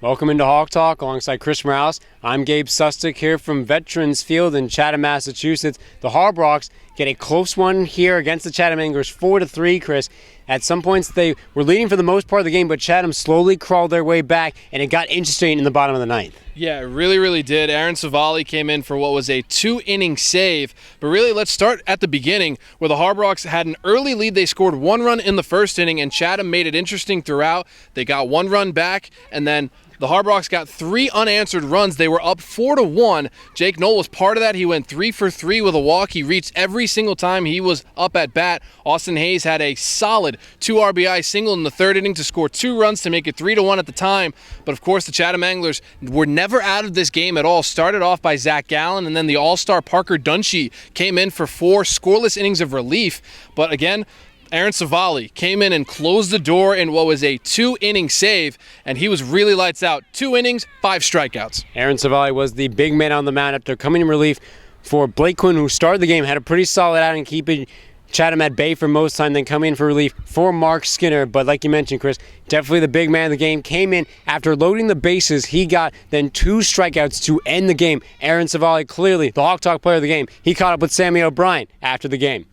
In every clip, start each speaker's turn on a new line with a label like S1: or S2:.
S1: Welcome into Hawk Talk alongside Chris Morales. I'm Gabe Sustick here from Veterans Field in Chatham, Massachusetts. The Harbrox get a close one here against the Chatham Anglers, 4-3, Chris. At some points they were leading for the most part of the game, but Chatham slowly crawled their way back, and it got interesting in the bottom of the ninth.
S2: Yeah, it really did. Aaron Savali came in for what was a 2-inning save. But really, let's start at the beginning, where the Harbrox had an early lead. They scored 1 run in the first inning, and Chatham made it interesting throughout. They got 1 run back, and then the Harbrox got 3 unanswered runs. They were up 4-1. Jake Knoll was part of that. He went 3 for 3 with a walk. He reached every single time he was up at bat. Austin Hayes had a solid 2 RBI single in the third inning to score 2 runs to make it 3-1 at the time. But of course, the Chatham Anglers were never out of this game at all. Started off by Zach Gallen, and then the all-star Parker Dunshee came in for 4 scoreless innings of relief. But again, Aaron Savali came in and closed the door in what was a 2-inning save, and he was really lights out. 2 innings, 5 strikeouts.
S1: Aaron Savali was the big man on the mound after coming in relief for Blake Quinn, who started the game, had a pretty solid outing, keeping Chatham at bay for most time, then coming in for relief for Mark Skinner. But like you mentioned, Chris, definitely the big man of the game. Came in after loading the bases. He got then 2 strikeouts to end the game. Aaron Savali, clearly the Hawk Talk player of the game. He caught up with Sammy O'Brien after the game.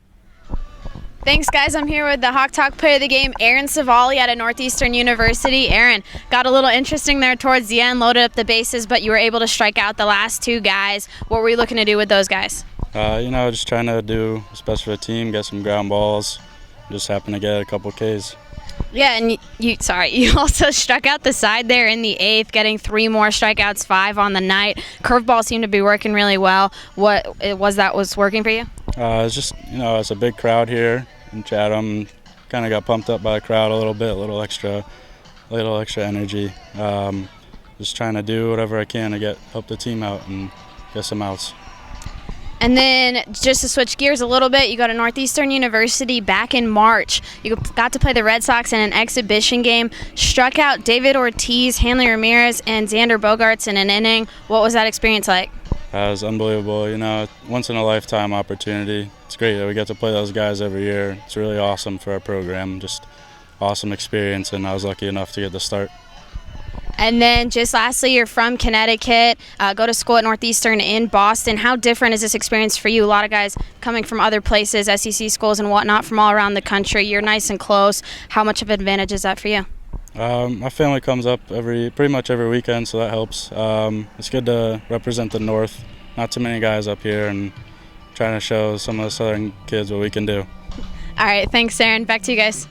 S3: Thanks, guys. I'm here with the Hawk Talk player of the game, Aaron Savali out of Northeastern University. Aaron, got a little interesting there towards the end, loaded up the bases, but you were able to strike out the last 2 guys. What were you looking to do with those guys?
S4: Just trying to do what's best for the team, get some ground balls. Just happened to get a couple Ks.
S3: Yeah, and you also struck out the side there in the 8th, getting 3 more strikeouts, 5 on the night. Curveball seemed to be working really well. What was working for you?
S4: It's just, it's a big crowd here in Chatham. Kind of got pumped up by the crowd a little bit, a little extra energy. Just trying to do whatever I can to help the team out and get some outs.
S3: And then just to switch gears a little bit, you go to Northeastern University back in March. You got to play the Red Sox in an exhibition game, struck out David Ortiz, Hanley Ramirez, and Xander Bogaerts in an inning. What was that experience like?
S4: It was unbelievable. Once-in-a-lifetime opportunity. It's great that we get to play those guys every year. It's really awesome for our program. Just awesome experience, and I was lucky enough to get the start.
S3: And then just lastly, you're from Connecticut, go to school at Northeastern in Boston. How different is this experience for you? A lot of guys coming from other places, SEC schools and whatnot, from all around the country. You're nice and close. How much of an advantage is that for you?
S4: My family comes up pretty much every weekend, so that helps. It's good to represent the North. Not too many guys up here, and trying to show some of the Southern kids what we can do.
S3: All right, thanks, Aaron. Back to you guys.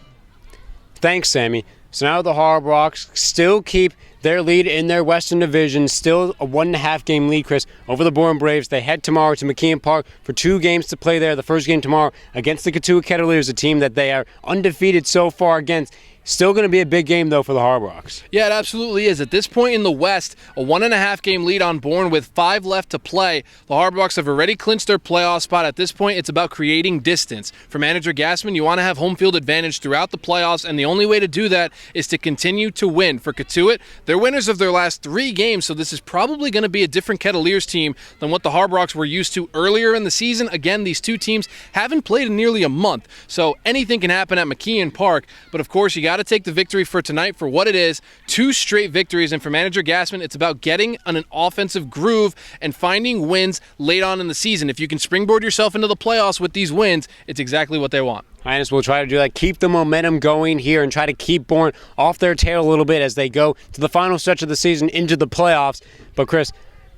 S1: Thanks, Sammy. So now the Harbrox still keep their lead in their Western Division, still a 1.5 game lead, Chris, over the Bourne Braves. They head tomorrow to McKeon Park for 2 games to play there. The first game tomorrow against the Cotuit Kettleers, a team that they are undefeated so far against. Still going to be a big game, though, for the Harbrox.
S2: Yeah, it absolutely is. At this point in the West, a 1.5 game lead on Bourne with 5 left to play. The Harbrox have already clinched their playoff spot. At this point, it's about creating distance. For manager Gassman, you want to have home field advantage throughout the playoffs, and the only way to do that is to continue to win. For Cotuit, they're winners of their last 3 games, so this is probably going to be a different Kettleers team than what the Harbrox were used to earlier in the season. Again, these 2 teams haven't played in nearly a month, so anything can happen at McKeon Park. But of course, you got to take the victory for tonight for what it is. 2 straight victories, and for manager Gassman, it's about getting on an offensive groove and finding wins late on in the season. If you can springboard yourself into the playoffs with these wins, it's exactly what they want.
S1: Highness will try to do that, keep the momentum going here and try to keep Bourne off their tail a little bit as they go to the final stretch of the season into the playoffs. But Chris,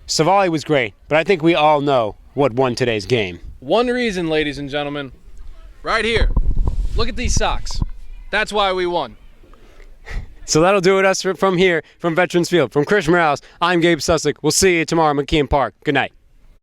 S1: Savali was great, but I think we all know what won today's game.
S2: One reason, ladies and gentlemen, right here. Look at these socks. That's why we won.
S1: So that'll do it us from here, from Veterans Field. From Chris Morales, I'm Gabe Sustick. We'll see you tomorrow at McKeon Park. Good night.